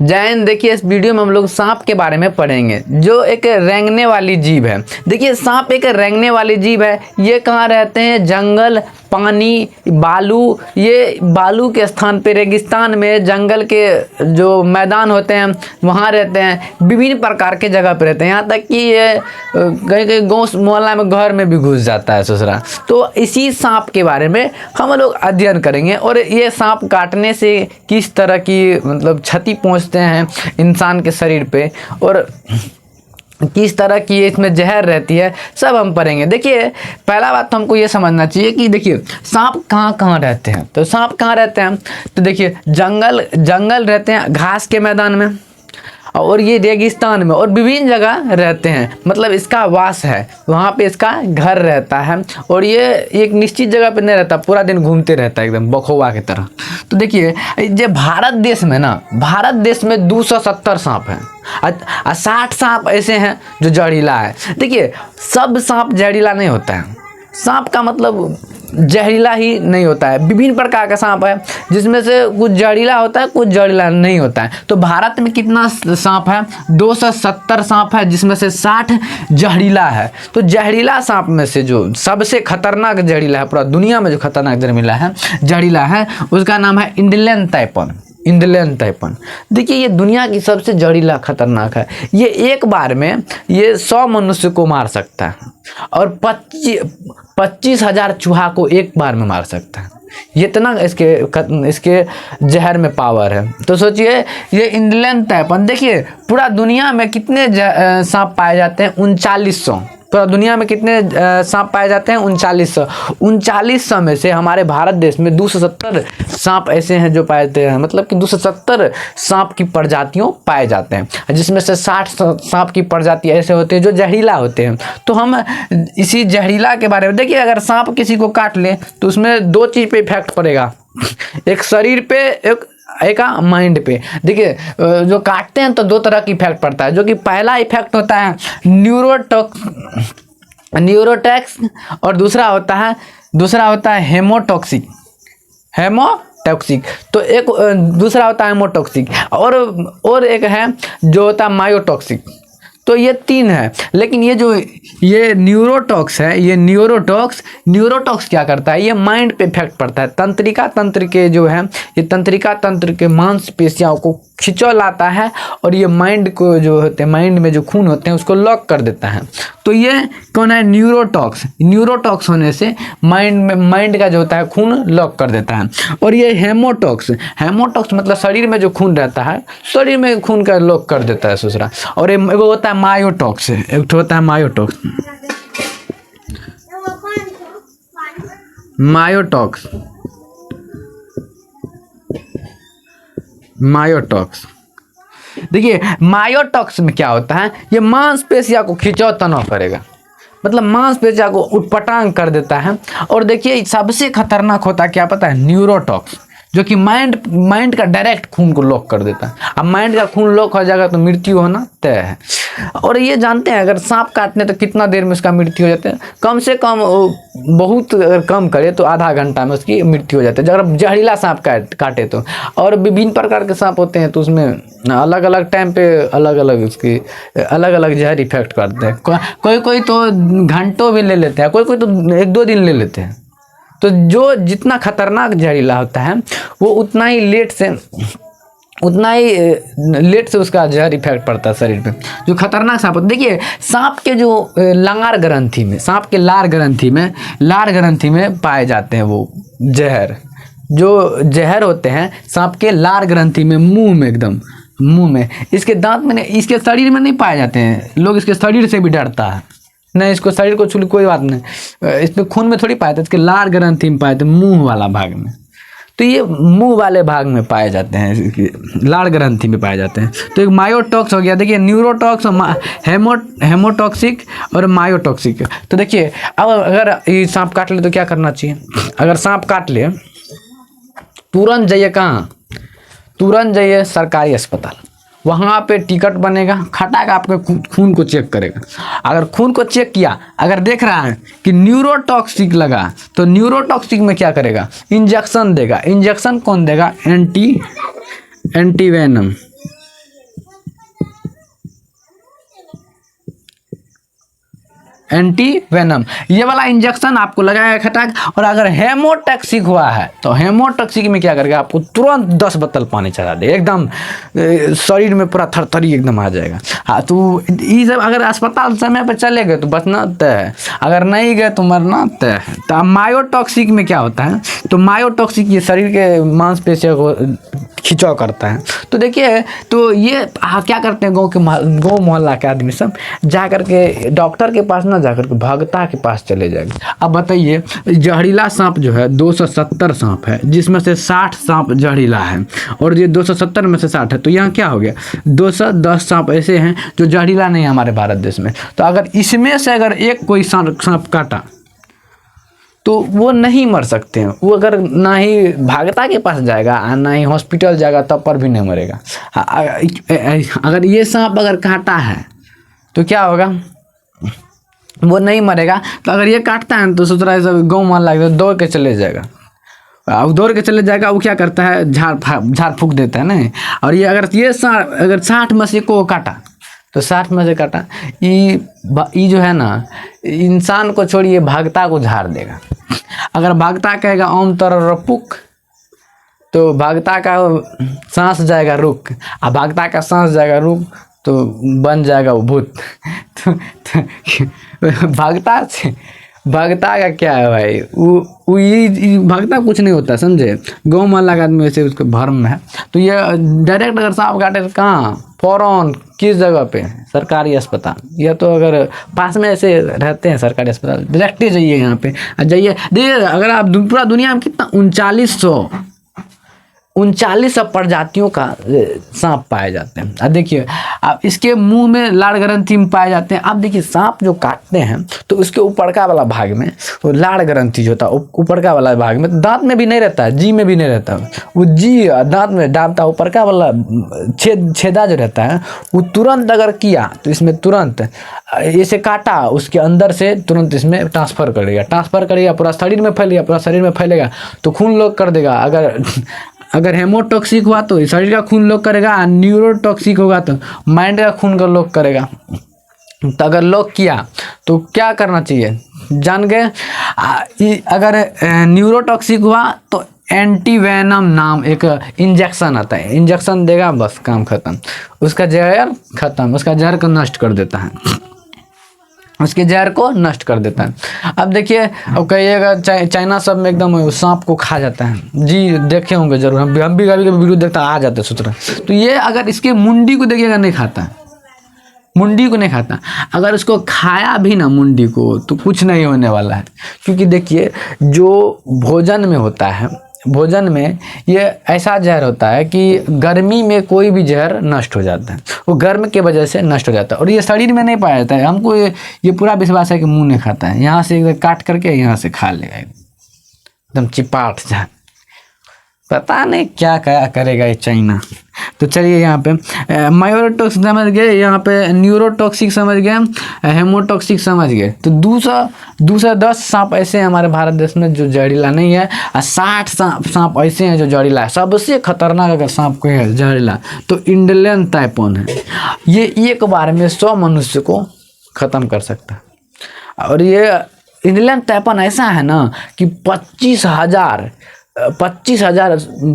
जैन देखिए, इस वीडियो में हम लोग सांप के बारे में पढ़ेंगे, जो एक रेंगने वाली जीव है। देखिए सांप एक रेंगने वाली जीव है। ये कहाँ रहते हैं? जंगल, पानी, बालू। ये बालू के स्थान पे, रेगिस्तान में, जंगल के जो मैदान होते हैं वहाँ रहते हैं। विभिन्न प्रकार के जगह पे रहते हैं। यहाँ तक कि ये कहीं कहीं गाँव मोहल्ला में घर में भी घुस जाता है ससुरा। तो इसी सांप के बारे में हम लोग अध्ययन करेंगे और ये सांप काटने से किस तरह की मतलब क्षति पहुँचते हैं इंसान के शरीर पे और किस तरह की इसमें जहर रहती है, सब हम पढ़ेंगे। देखिए पहला बात तो हमको ये समझना चाहिए कि देखिए सांप कहाँ कहाँ रहते हैं। तो सांप कहाँ रहते हैं? तो देखिए जंगल रहते हैं, घास के मैदान में, और ये रेगिस्तान में और विभिन्न जगह रहते हैं। मतलब इसका वास है, वहाँ पे इसका घर रहता है और ये एक निश्चित जगह पे नहीं रहता, पूरा दिन घूमते रहता है एकदम बखौवा की तरह। तो देखिए ये भारत देश में ना, भारत देश में 270 सांप हैं और 60 सांप ऐसे हैं जो जहरीला है। देखिए सब सांप जहरीला नहीं होता है। सांप का मतलब जहरीला ही नहीं होता है। विभिन्न प्रकार का सांप है जिसमें से कुछ जहरीला होता है, कुछ जहरीला नहीं होता है। तो भारत में कितना सांप है? 270 सांप है, जिसमें से 60 जहरीला है। तो जहरीला सांप में से जो सबसे खतरनाक जहरीला है, पूरा दुनिया में जो खतरनाक जहरीला है उसका नाम है इंडियन तैपन। देखिए ये दुनिया की सबसे जहरीला खतरनाक है। ये एक बार में ये 100 मनुष्य को मार सकता है और 25,000 चूहा को एक बार में मार सकता है। इतना इसके जहर में पावर है। तो सोचिए ये इंडियन तैपन। देखिए पूरा दुनिया में कितने सांप पाए जाते हैं? 3900। पूरा दुनिया में कितने सांप पाए जाते हैं? 3900। 3900 में से हमारे भारत देश में 270 सांप ऐसे हैं जो पाए जाते हैं। मतलब कि 270 सांप की प्रजातियों पाए जाते हैं, जिसमें से 60 सांप की प्रजाति ऐसे होते हैं जो जहरीला होते हैं। तो हम इसी जहरीला के बारे में देखिए, अगर सांप किसी को काट ले तो उसमें 2 चीज़ पे इफेक्ट पड़ेगा, एक शरीर पे, एक माइंड पे। देखिए जो काटते हैं तो 2 तरह की इफेक्ट पड़ता है। जो कि पहला इफेक्ट होता है न्यूरोटॉक्स और दूसरा होता है हेमोटॉक्सिक। तो एक दूसरा होता है हेमोटॉक्सिक और एक है जो होता है मायोटॉक्सिक। तो ये 3 है। लेकिन ये न्यूरोटॉक्स है, ये न्यूरोटॉक्स क्या करता है? ये माइंड पे इफेक्ट पड़ता है। तंत्रिका तंत्र के जो है, ये तंत्रिका तंत्र के मांसपेशियों को खिंचौ लाता है और ये माइंड को जो होते हैं, माइंड में जो खून होते हैं उसको लॉक कर देता है। तो ये कौन है? न्यूरोटॉक्स होने से माइंड का जो होता है खून लॉक कर देता है। और ये हेमोटॉक्स मतलब शरीर में जो खून रहता है, शरीर में खून का लॉक कर देता है दूसरा। और एक होता है मायोटॉक्स, मायोटॉक्स। देखिए मायोटॉक्स में क्या होता है? ये मांसपेशियों को खिंचाव तनाव करेगा, मतलब मांसपेशियों को उटपटांग कर देता है। और देखिए सबसे खतरनाक होता है क्या पता है? न्यूरोटॉक्स, जो कि माइंड का डायरेक्ट खून को लॉक कर देता है। अब माइंड का खून लॉक हो जाएगा तो मृत्यु होना तय है। और ये जानते हैं अगर सांप काटने तो कितना देर में उसका मृत्यु हो जाता है? कम से कम बहुत अगर कम करे तो आधा घंटा में उसकी मृत्यु हो जाती है, अगर जहरीला सांप काटे तो। और विभिन्न प्रकार के सांप होते हैं तो उसमें अलग अलग टाइम पे अलग अलग जहर इफेक्ट करते हैं। कोई तो घंटों भी ले लेते हैं, कोई तो 1-2 दिन ले लेते हैं। तो जो जितना खतरनाक जहरीला होता है वो उतना ही लेट से उसका जहर इफेक्ट पड़ता है शरीर पे। जो खतरनाक सांप, देखिए सांप के जो लार ग्रंथि में पाए जाते हैं वो जहर होते हैं सांप के लार ग्रंथि में, मुंह में। इसके दांत में, इसके शरीर में नहीं पाए जाते हैं। लोग इसके शरीर से भी डरता है, नहीं इसको शरीर को छू कोई बात नहीं, इसमें खून में थोड़ी पाए थे, इसके लार ग्रंथि में पाए थे, मुंह वाला भाग में। तो ये मुंह वाले भाग में पाए जाते हैं, लार ग्रंथि में पाए जाते हैं। तो एक मायोटॉक्स हो गया। देखिए न्यूरोटॉक्स, हेमोटॉक्सिक और मायोटॉक्सिक। तो देखिए अब अगर ये सांप काट ले तो क्या करना चाहिए? अगर सांप काट ले तुरंत जाइए कहाँ? तुरंत जाइए सरकारी अस्पताल। वहाँ पे टिकट बनेगा, खटाक आपके खून को चेक करेगा। अगर खून को चेक किया, अगर देख रहा है कि न्यूरोटॉक्सिक लगा तो न्यूरोटॉक्सिक में क्या करेगा? इंजेक्शन देगा। इंजेक्शन कौन देगा? एंटीवेनम। एंटी वेनम, ये वाला इंजेक्शन आपको लगाएगा खटाक। और अगर हेमोटॉक्सिक हुआ है तो हेमोटॉक्सिक में क्या करेगा, आपको तुरंत 10 बोतल पानी चढ़ा दे, एकदम शरीर में पूरा थरथरी एकदम आ जाएगा। हाँ, तो ये सब अगर अस्पताल समय पर चले गए तो बचना तय है, अगर नहीं गए तो मरना तय है। तो मायोटॉक्सिक में क्या होता है, तो मायोटॉक्सिक ये शरीर के मांसपेशियों को खिंचाव करता है। तो देखिए, तो ये क्या करते हैं, गाँव मोहल्ला के आदमी सब जा करके डॉक्टर के पास ना जाकर के भगता के पास चले जाएंगे। अब बताइए, जहरीला सांप जो है 270 सांप है, जिसमें से 60 सांप जहरीला है, और ये 270 में से 60 है, तो यहाँ क्या हो गया, 210 सांप ऐसे हैं जो जहरीला नहीं है हमारे भारत देश में। तो अगर इसमें से अगर एक कोई सांप काटा तो वो नहीं मर सकते हैं, वो अगर ना ही भागता के पास जाएगा ना ही हॉस्पिटल जाएगा तब पर भी नहीं मरेगा। अगर ये सांप अगर काटा है तो क्या होगा, वो नहीं मरेगा। तो अगर ये काटता है तो सोच रहा है सब गाँव मोहल्ला के दौड़ के चले जाएगा, अब दौड़ के चले जाएगा। वो क्या करता है, झाड़ फूक देता है ना। और ये अगर सांप अगर 60 में से को काटा तो 60 में से काटा, ये जो है ना, इंसान को छोड़िए भागता को झाड़ देगा। अगर भागता कहेगा ओम तर रपुक तो भागता का सांस जाएगा रुक, और भागता का सांस जाएगा रुक तो बन जाएगा वो भूत। तो भागता का क्या है भाई, वो ये भागता कुछ नहीं होता, समझे। गाँव मोहल्ला का आदमी वैसे उसके भरम में है। तो ये डायरेक्ट अगर सांप काटे तो कहाँ, फौरन किस जगह पे, सरकारी अस्पताल, या तो अगर पास में ऐसे रहते हैं सरकारी अस्पताल, डायरेक्ट ही जाइए यहाँ पे। जाइए देखिए, अगर आप पूरा दुनिया में कितना 3900 प्रजातियों का सांप पाए जाते हैं। अब देखिए, अब इसके मुंह में लाड़ ग्रंथि में पाए जाते हैं। अब देखिए, सांप जो काटते हैं तो उसके ऊपरका वाला भाग में वो लाड़ ग्रंथि जो होता है, ऊपरका वाला भाग में दांत में भी नहीं रहता है, जी में भी नहीं रहता है, वो जी दांत में डालता है। ऊपरका वाला छेदा जो रहता है वो तुरंत अगर किया तो इसमें तुरंत इसे काटा, उसके अंदर से तुरंत इसमें ट्रांसफ़र करेगा, पूरा शरीर में फैलेगा तो खून लोग कर देगा। अगर हेमोटॉक्सिक हुआ तो शरीर का खून लोग करेगा, न्यूरोटॉक्सिक होगा तो माइंड का खून का लोग करेगा। तो अगर लोग किया तो क्या करना चाहिए, जान गए। अगर न्यूरोटॉक्सिक हुआ तो एंटी वेनम नाम एक इंजेक्शन आता है, इंजेक्शन देगा, बस काम खत्म, उसका जहर खत्म, उसका जहर को नष्ट कर देता है, उसके जहर को नष्ट कर देता है। अब देखिए, अब कहिएगा चाइना सब में एकदम सांप को खा जाता है, जी देखे होंगे जरूर, हम भी कभी वीडियो देखता आ जाते सूत्र। तो ये अगर इसके मुंडी को देखिएगा नहीं खाता, मुंडी को नहीं खाता। अगर उसको खाया भी ना मुंडी को तो कुछ नहीं होने वाला है, क्योंकि देखिए जो भोजन में होता है, भोजन में ये ऐसा जहर होता है कि गर्मी में कोई भी जहर नष्ट हो जाता है, वो गर्म के वजह से नष्ट हो जाता है, और ये शरीर में नहीं पाया जाता है। हमको ये पूरा विश्वास है कि मुंह नहीं खाता है, यहाँ से एकदम काट करके यहाँ से खा लेगा, एकदम चिपाट जहर, पता नहीं क्या क्या करेगा ये चाइना। तो चलिए, यहाँ पे मायोटॉक्सिक समझ गए, यहाँ पे न्यूरोटॉक्सिक समझ गए, हेमोटॉक्सिक समझ गए। तो 210 सांप ऐसे हैं हमारे भारत देश में जो जहरीला नहीं है, और 60 सांप ऐसे हैं जो जहरीला है। सबसे खतरनाक अगर सांप को है जहरीला तो इंडियन टाइफॉन है, ये एक बार में 100 मनुष्य को ख़त्म कर सकता है। और ये इंडियन टाइफॉन ऐसा है ना कि 25,000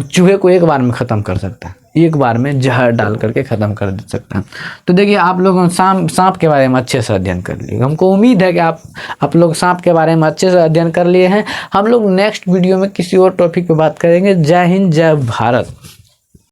चूहे को एक बार में ख़त्म कर सकता है, एक बार में जहर डाल करके ख़त्म कर सकता है। तो देखिए, आप लोग सांप के बारे में अच्छे से अध्ययन कर लिए, हमको उम्मीद है कि आप लोग सांप के बारे में अच्छे से अध्ययन कर लिए हैं। हम लोग नेक्स्ट वीडियो में किसी और टॉपिक पे बात करेंगे। जय हिंद, जय भारत।